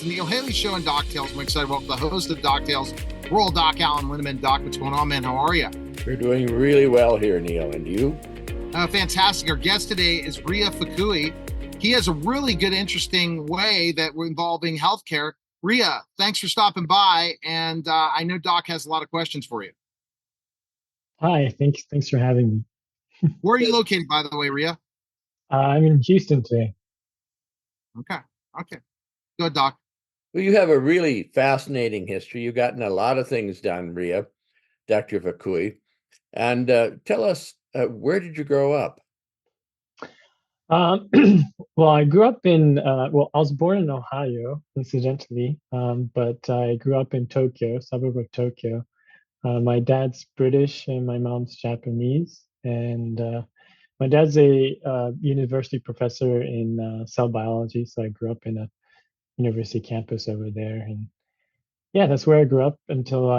the Neil Haley Show and Doc Tales. I'm excited about the host of Doc Tales, Rural Doc Alan Lindeman. Doc, what's going on, man? How are you? We're doing really well here, Neil. And you? Fantastic. Our guest today is Riya Fukui. He has a really good, interesting way that we're involving healthcare. Riya, thanks for stopping by. And I know Doc has a lot of questions for you. Hi, thanks for having me. Where are you located, by the way, Riya? I'm in Houston today. Okay. Good, Doc. Well, you have a really fascinating history. You've gotten a lot of things done, Riya, Dr. Fukui. And tell us, where did you grow up? Um, well, I grew up in, I was born in Ohio, incidentally, but I grew up in Tokyo, suburb of Tokyo. My dad's British and my mom's Japanese. And my dad's a university professor in cell biology, so I grew up in a university campus over there. And yeah, that's where I grew up until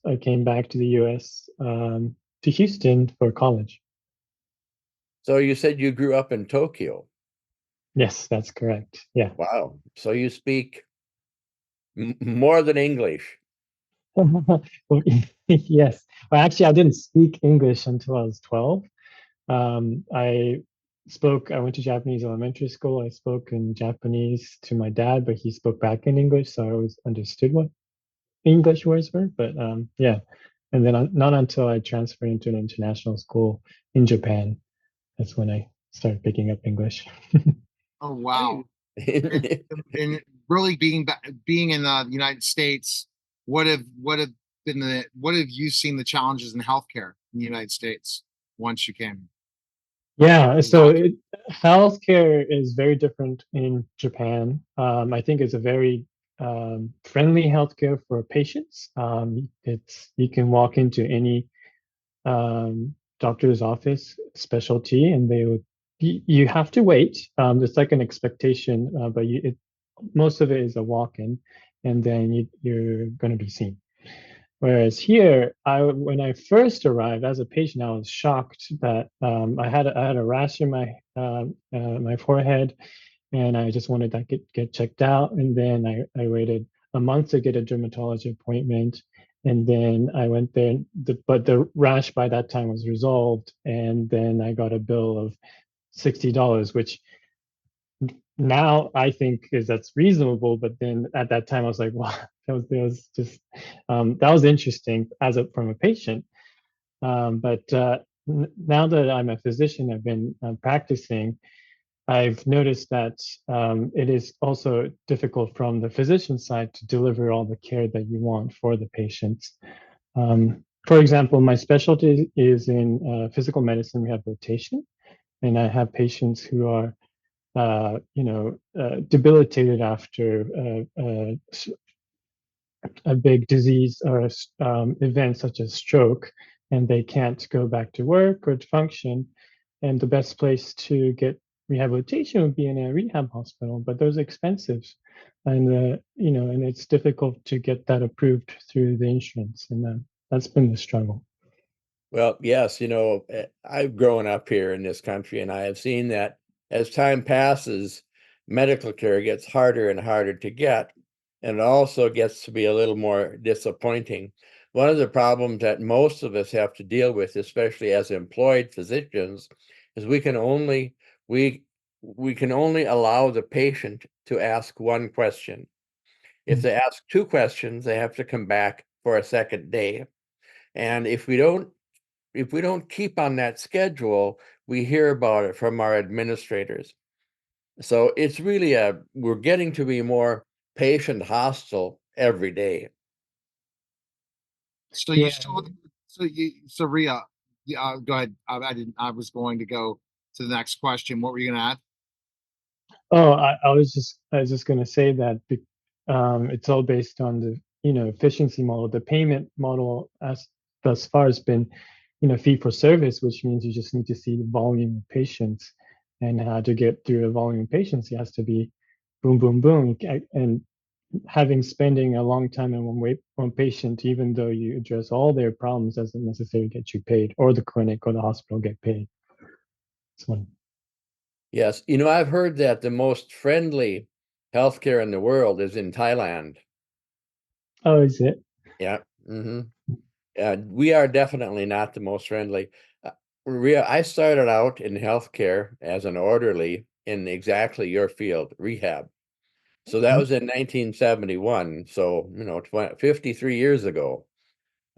I came back to the US, to Houston for college. So you said you grew up in Tokyo. Yes, that's correct. Yeah. Wow. So you speak more than English. Well, yes. Well, actually, I didn't speak English until I was 12. I went to Japanese elementary school. I spoke in Japanese to my dad, but he spoke back in English, so I always understood what English words were. But yeah. And then not until I transferred into an international school in Japan, that's when I started picking up English. Oh, wow. And really being in the United States, what have you seen the challenges in healthcare in the United States once you came? Yeah, so healthcare is very different in Japan. I think it's a very friendly healthcare for patients. You can walk into any doctor's office specialty, and you have to wait. It's like an expectation, but most of it is a walk-in, and then you're going to be seen. Whereas here, when I first arrived as a patient, I was shocked that I had a rash in my forehead, and I just wanted to get checked out. And then I waited a month to get a dermatology appointment, and then I went there. But the rash by that time was resolved, and then I got a bill of $60, which now I think that's reasonable, but then at that time I was like, wow, that was just that was interesting from a patient. But now that I'm a physician, I've been practicing. I've noticed that it is also difficult from the physician side to deliver all the care that you want for the patients. For example, my specialty is in physical medicine rehabilitation, and I have patients who are debilitated after a big disease or event such as stroke, and they can't go back to work or to function. And the best place to get rehabilitation would be in a rehab hospital, but those are expensive, and and it's difficult to get that approved through the insurance, and that's been the struggle. Well, yes, I've grown up here in this country, and I have seen that as time passes, medical care gets harder and harder to get, and it also gets to be a little more disappointing. One of the problems that most of us have to deal with, especially as employed physicians, is we can only allow the patient to ask one question. If they ask two questions, they have to come back for a second day. And if we don't keep on that schedule, we hear about it from our administrators. So it's really we're getting to be more patient hostile every day. So you still, so Riya, go ahead. I was going to go to the next question. What were you going to add? Oh, I was just going to say that it's all based on the efficiency model. The payment model as thus far has been fee for service, which means you just need to see the volume of patients, and how to get through a volume of patients, it has to be boom, boom, boom, and spending a long time in one patient, even though you address all their problems, doesn't necessarily get you paid, or the clinic or the hospital get paid. That's one. Yes, I've heard that the most friendly healthcare in the world is in Thailand. Oh, is it? Yeah. We are definitely not the most friendly. Rhea, I started out in healthcare as an orderly in exactly your field, rehab. So that Mhm. was in 1971. So, 53 years ago.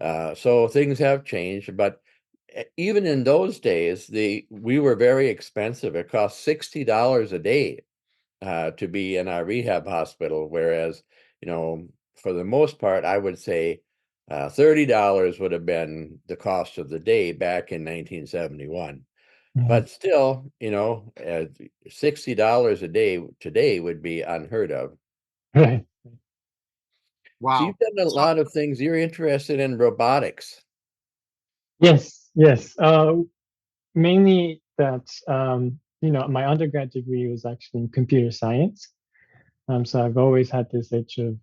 So things have changed, but even in those days, we were very expensive. It cost $60 a day to be in our rehab hospital, whereas, for the most part, I would say $30 would have been the cost of the day back in 1971. Mhm. But still, $60 a day today would be unheard of. Right. So you've Wow. done a So lot of things. You're interested in robotics. Yes, yes. Mainly that, my undergrad degree was actually in computer science. So I've always had this itch of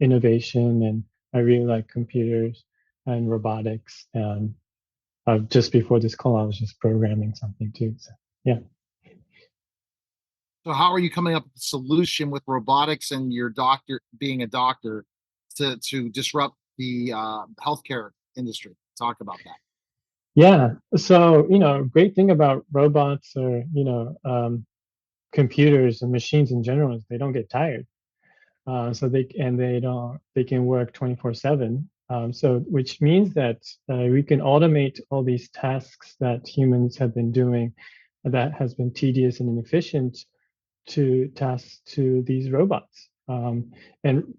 innovation, and I really like computers and robotics. Just before this call, I was just programming something too. So yeah. So how are you coming up with a solution with robotics and your doctor being a doctor to disrupt the healthcare industry? Talk about that. Yeah. So, great thing about robots or, computers and machines in general is they don't get tired. So they can work 24/7. So which means that we can automate all these tasks that humans have been doing that has been tedious and inefficient to tasks to these robots. And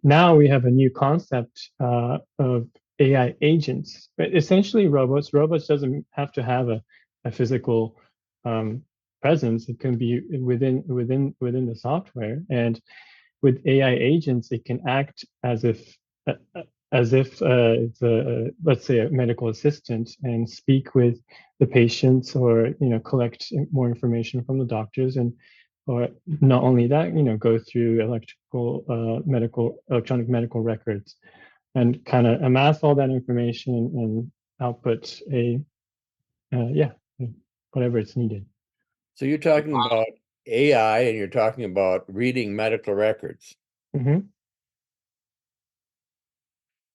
now we have a new concept of AI agents, but essentially robots doesn't have to have a physical um, presence. It can be within the software. And with AI agents, it can act uh, as if it's let's say a medical assistant and speak with the patients, or collect more information from the doctors, and or not only that, go through electronic medical records and kind of amass all that information and output yeah, whatever it's needed. So you're talking Wow. about AI and you're talking about reading medical records. Mhm.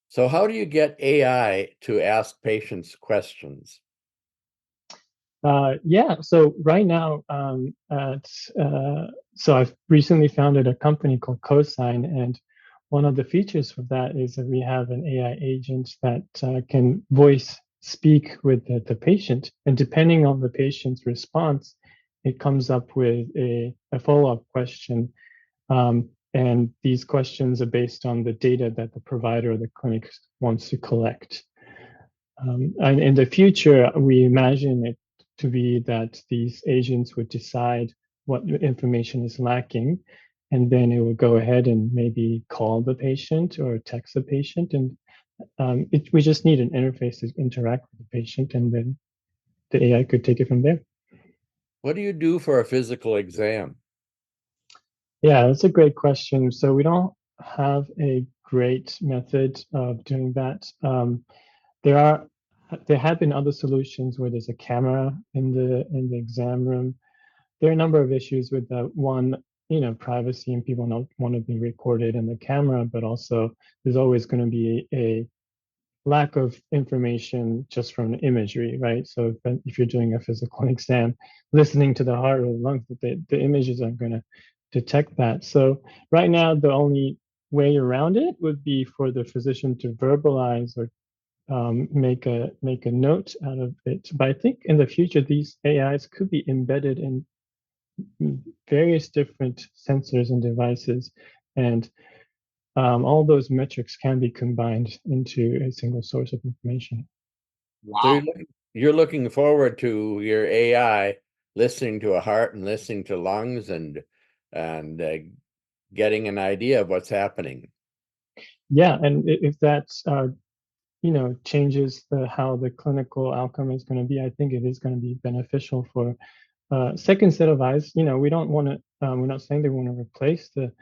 So how do you get AI to ask patients questions? Yeah, so right now, so I've recently founded a company called Cosine, and one of the features for that is that we have an AI agent that can voice speak with the patient, and depending on the patient's response, it comes up with a follow-up question. And these questions are based on the data that the provider or the clinic wants to collect. And in the future, we imagine it to be that these agents would decide what information is lacking, and then it would go ahead and maybe call the patient or text the patient, and we just need an interface to interact with the patient, and then the AI could take it from there. What do you do for a physical exam? Yeah, that's a great question. So we don't have a great method of doing that. There are there have been other solutions where there's a camera in the exam room. There are a number of issues with that. One, privacy, and people don't want to be recorded in the camera, but also there's always going to be a lack of information just from the imagery, right? So if you're doing a physical exam, listening to the heart or the lungs, the images aren't going to detect that. So right now, the only way around it would be for the physician to verbalize or make a note out of it. But I think in the future, these AIs could be embedded in various different sensors and devices, and all those metrics can be combined into a single source of information. So Wow. you're looking forward to your AI listening to a heart and listening to lungs and getting an idea of what's happening. Yeah, and if that changes how the clinical outcome is going to be, I think it is going to be beneficial for second set of eyes. We don't want to. We're not saying they want to replace the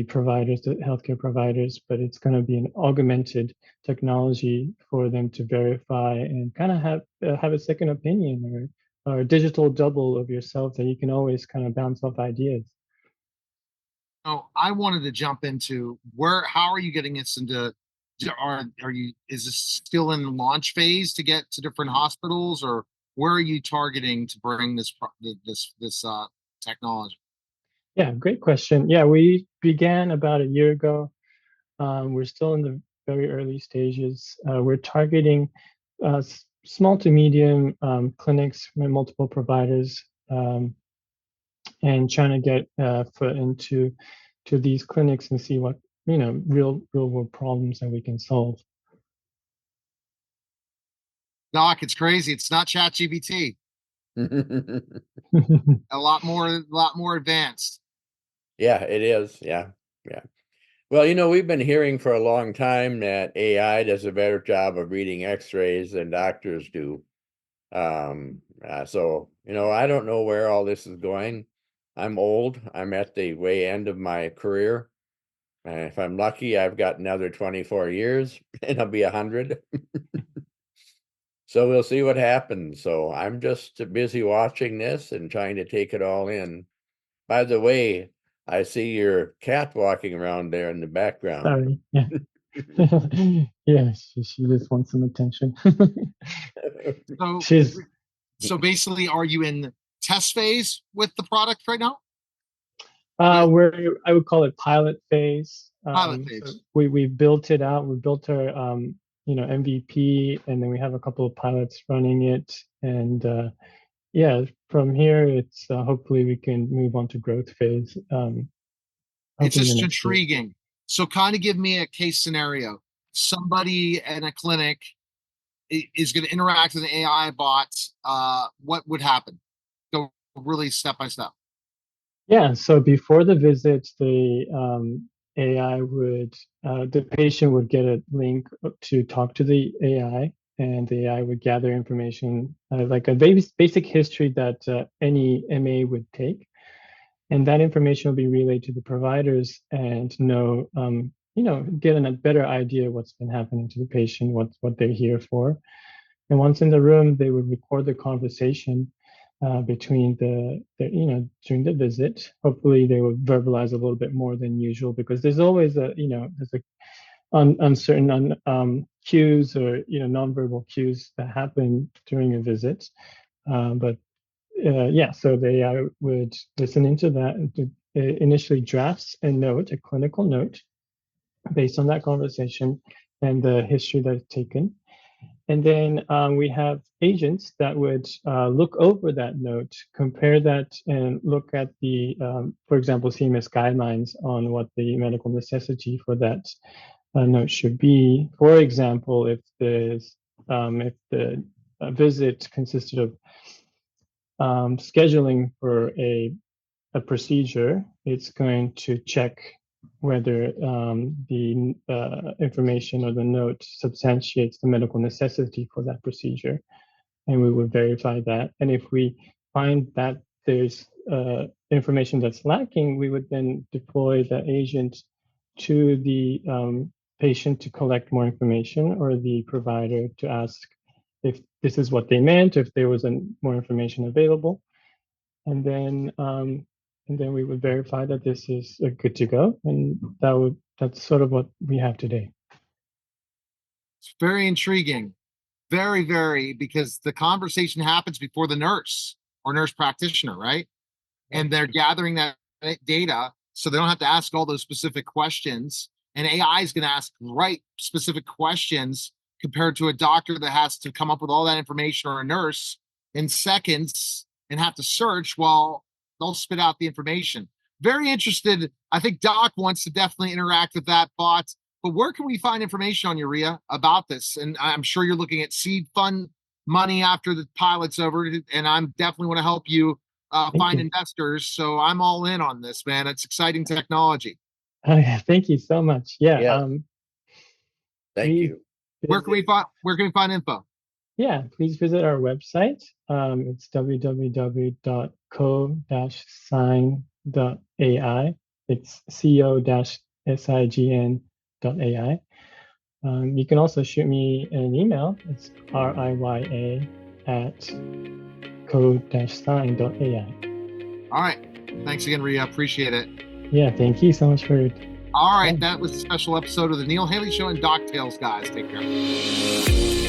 providers, the healthcare providers, but it's going to be an augmented technology for them to verify and kind of have a second opinion, or a digital double of yourself that you can always kind of bounce off ideas. Oh, I wanted to jump into how are you getting this into, is this still in the launch phase to get to different hospitals, or where are you targeting to bring this technology? Yeah, great question. Yeah, we began about a year ago. We're still in the very early stages. We're targeting small to medium clinics with multiple providers, and trying to get foot into these clinics and see what real world problems that we can solve. Doc, it's crazy. It's not ChatGPT. A lot more advanced. Yeah, it is. Yeah. Yeah. Well, we've been hearing for a long time that AI does a better job of reading x-rays than doctors do. So, I don't know where all this is going. I'm old. I'm at the way end of my career. And if I'm lucky, I've got another 24 years and I'll be 100. So we'll see what happens. So I'm just busy watching this and trying to take it all in. By the way, I see your cat walking around there in the background. Sorry. Yeah. Yeah, she just wants some attention. So, She's so basically, are you in test phase with the product right now? I would call it pilot phase. Pilot So phase. we built it out. We built our MVP, and then we have a couple of pilots running it. And yeah, from here, it's hopefully we can move on to growth phase. It's Hoping the just next year. intriguing. So, kind of give me a case scenario. Somebody in a clinic is going to interact with an AI bot. What would happen? Go really step by step. Yeah, so before the visit, the patient would get a link to talk to the AI, and the AI would gather information, like a basic history that any MA would take, and that information will be relayed to the providers and get a better idea of what's been happening to the patient, what they're here for. And once in the room, they would record the conversation between during the visit. Hopefully, they would verbalize a little bit more than usual, because there's always there's a uncertain cues, or nonverbal cues that happen during a visit. But yeah, so the AI would listen into that and initially drafts a clinical note based on that conversation and the history that's taken. And then we have agents that would look over that note, compare that, and look at for example, CMS guidelines on what the medical necessity for that note should be. For example, if the visit consisted of scheduling for a procedure, it's going to check whether the information or the note substantiates the medical necessity for that procedure. And we would verify that. And if we find that there's information that's lacking, we would then deploy the agent to the patient to collect more information, or the provider to ask if this is what they meant, if there was more information available. And then we would verify that this is good to go, and that's sort of what we have today. It's very intriguing, very, very, because the conversation happens before the nurse or nurse practitioner, right? And they're gathering that data, so they don't have to ask all those specific questions. And AI is going to ask right specific questions compared to a doctor that has to come up with all that information, or a nurse in seconds and have to search while they'll spit out the information. Very interested. I think Doc wants to definitely interact with that bot. But where can we find information on Riya about this? And I'm sure you're looking at seed fund money after the pilot's over, and I'm definitely want to help you find investors. So I'm all in on this, man. It's exciting technology. Thank you so much. Yeah. Thank you. Where can we find info? Yeah, please visit our website. It's www.co-sign.ai. It's co-sign.ai. You can also shoot me an email. It's riya@co-sign.ai. All right. Thanks again, Riya. Appreciate it. Yeah, thank you so much for All right, time. that was a special episode of the Neil Haley Show and Doc Tales, guys. Take care.